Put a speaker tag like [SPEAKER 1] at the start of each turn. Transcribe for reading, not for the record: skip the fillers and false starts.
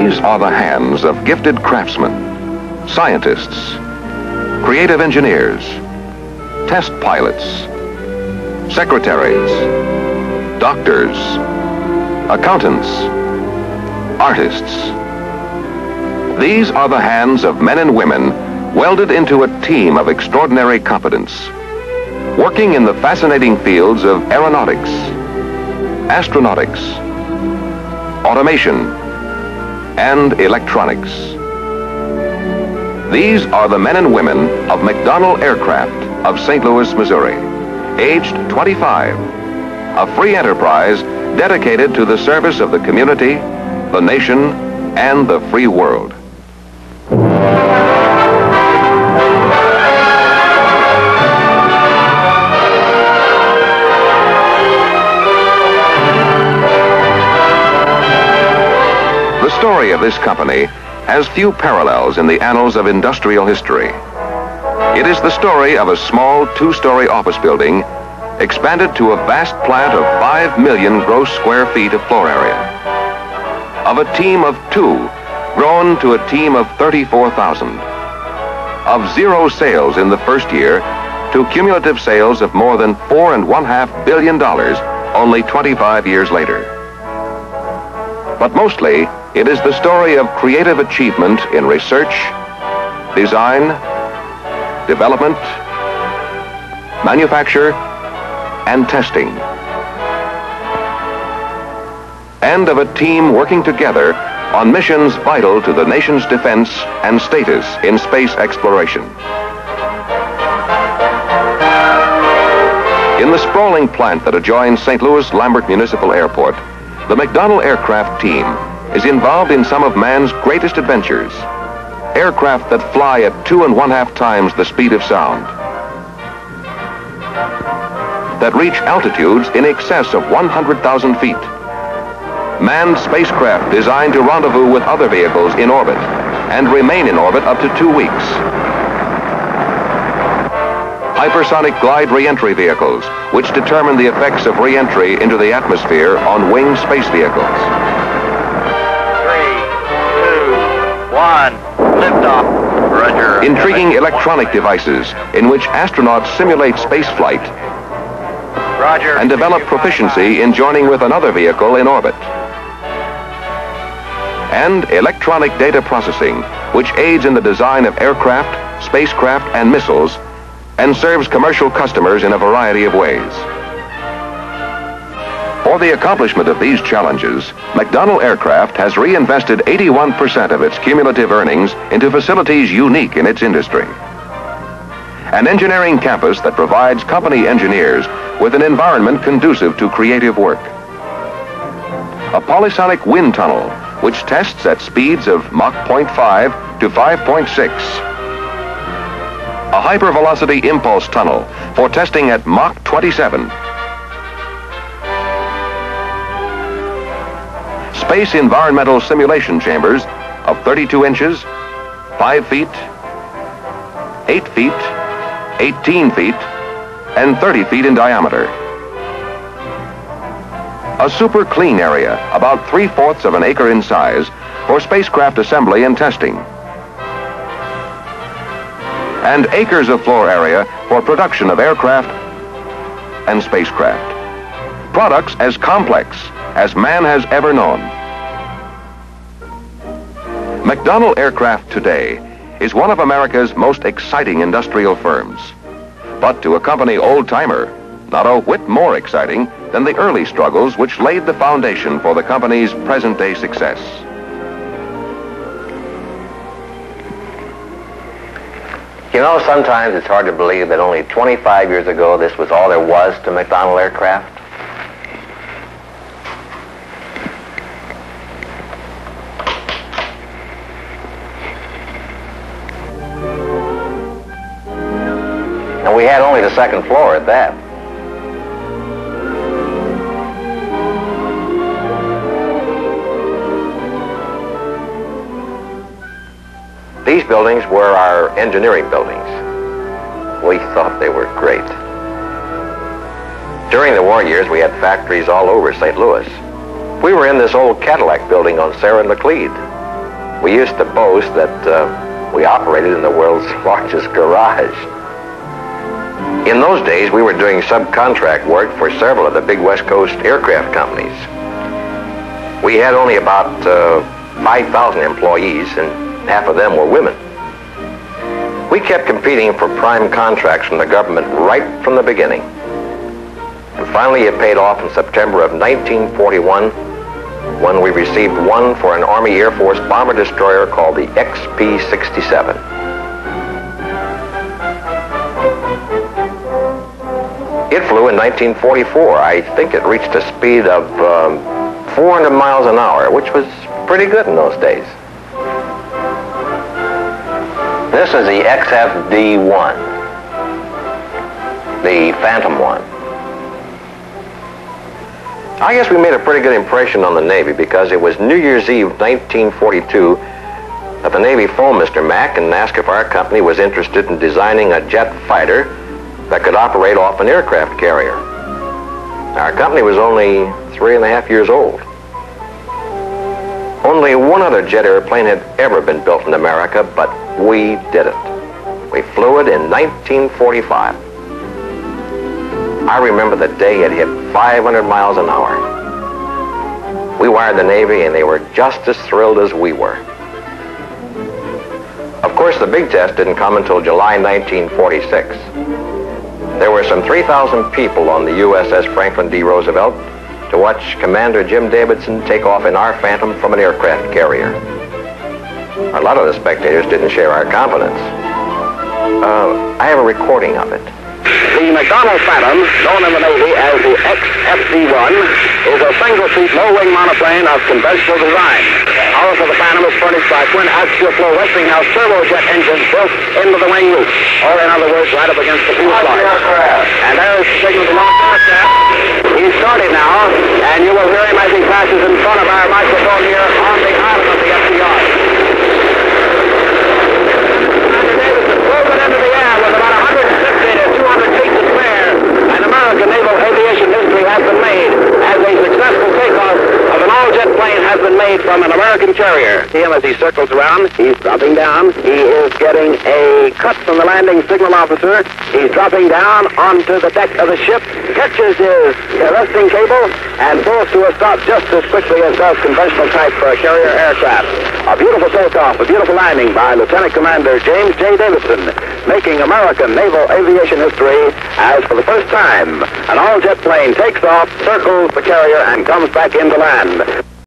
[SPEAKER 1] These are the hands of gifted craftsmen, scientists, creative engineers, test pilots, secretaries, doctors, accountants, artists. These are the hands of men and women welded into a team of extraordinary competence, working in the fascinating fields of aeronautics, astronautics, automation, and electronics. These are the men and women of McDonnell Aircraft of St. Louis, Missouri, aged 25, a free enterprise dedicated to the service of the community, the nation, and the free world. The story of this company has few parallels in the annals of industrial history. It is the story of a small two-story office building expanded to a vast plant of 5 million gross square feet of floor area. Of a team of 2 grown to a team of 34,000. Of 0 sales in the first year to cumulative sales of more than $4.5 billion only 25 years later. But mostly, it is the story of creative achievement in research, design, development, manufacture, and testing. And of a team working together on missions vital to the nation's defense and status in space exploration. In the sprawling plant that adjoins St. Louis Lambert Municipal Airport, the McDonnell Aircraft team is involved in some of man's greatest adventures. Aircraft that fly at 2.5 times the speed of sound. That reach altitudes in excess of 100,000 feet. Manned spacecraft designed to rendezvous with other vehicles in orbit and remain in orbit up to 2 weeks. Hypersonic glide re-entry vehicles, which determine the effects of re-entry into the atmosphere on winged space vehicles.
[SPEAKER 2] 3, 2, 1, liftoff. Roger.
[SPEAKER 1] Intriguing electronic devices in which astronauts simulate space flight
[SPEAKER 2] Roger.
[SPEAKER 1] And develop proficiency in joining with another vehicle in orbit. And electronic data processing, which aids in the design of aircraft, spacecraft, and missiles, and serves commercial customers in a variety of ways. For the accomplishment of these challenges, McDonnell Aircraft has reinvested 81% of its cumulative earnings into facilities unique in its industry. An engineering campus that provides company engineers with an environment conducive to creative work. A polysonic wind tunnel, which tests at speeds of Mach 0.5 to 5.6. A hypervelocity impulse tunnel for testing at Mach 27. Space environmental simulation chambers of 32 inches, 5 feet, 8 feet, 18 feet, and 30 feet in diameter. A super clean area, about 3/4 of an acre in size, for spacecraft assembly and testing. And acres of floor area for production of aircraft and spacecraft. Products as complex as man has ever known. McDonnell Aircraft today is one of America's most exciting industrial firms. But to a company old-timer, not a whit more exciting than the early struggles which laid the foundation for the company's present-day success.
[SPEAKER 3] You know, sometimes it's hard to believe that only 25 years ago this was all there was to McDonnell Aircraft. And we had only the second floor at that. These buildings were our engineering buildings. We thought they were great. During the war years, we had factories all over St. Louis. We were in this old Cadillac building on Sarah and McLeod. We used to boast that we operated in the world's largest garage. In those days, we were doing subcontract work for several of the big West Coast aircraft companies. We had only about 5,000 employees, and half of them were women. We kept competing for prime contracts from the government right from the beginning. And finally, it paid off in September of 1941 when we received one for an Army Air Force bomber destroyer called the XP-67. It flew in 1944. I think it reached a speed of 400 miles an hour, which was pretty good in those days. This is the XFD-1, the Phantom one. I guess we made a pretty good impression on the Navy because it was New Year's Eve 1942 that the Navy phoned Mr. Mack and asked if our company was interested in designing a jet fighter that could operate off an aircraft carrier. Our company was only 3.5 years old. Only one other jet airplane had ever been built in America, but we did it. We flew it in 1945. I remember the day it hit 500 miles an hour. We wired the Navy, and they were just as thrilled as we were. Of course, the big test didn't come until July 1946. There were some 3,000 people on the USS Franklin D. Roosevelt to watch Commander Jim Davidson take off in our Phantom from an aircraft carrier. A lot of the spectators didn't share our confidence. I have a recording of it.
[SPEAKER 4] The McDonnell Phantom, known in the Navy as the XFD-1, is a single-seat, low-wing monoplane of conventional design. Power for the Phantom is furnished by twin axial flow Westinghouse turbojet engines built into the wing roof, or in other words, right up against the fuselage. And there's the signal to launch aircraft. He's started now, and you will hear him as he passes in front of our microphone here on the island of the FDR. Commander Davidson flew it into the air with about 150 to 200 feet to spare, and American naval aviation history has been made as a successful takeoff of an all-jet plane has been made from an American carrier. See him as he circles around. He's dropping down. He is getting a cut from the landing signal officer. He's dropping down onto the deck of the ship, catches his arresting cable, and pulls to a stop just as quickly as does conventional type for a carrier aircraft. A beautiful takeoff, a beautiful landing by Lieutenant Commander James J. Davidson, making American naval aviation history as for the first time an all-jet plane takes off, circles the carrier, and comes back into land.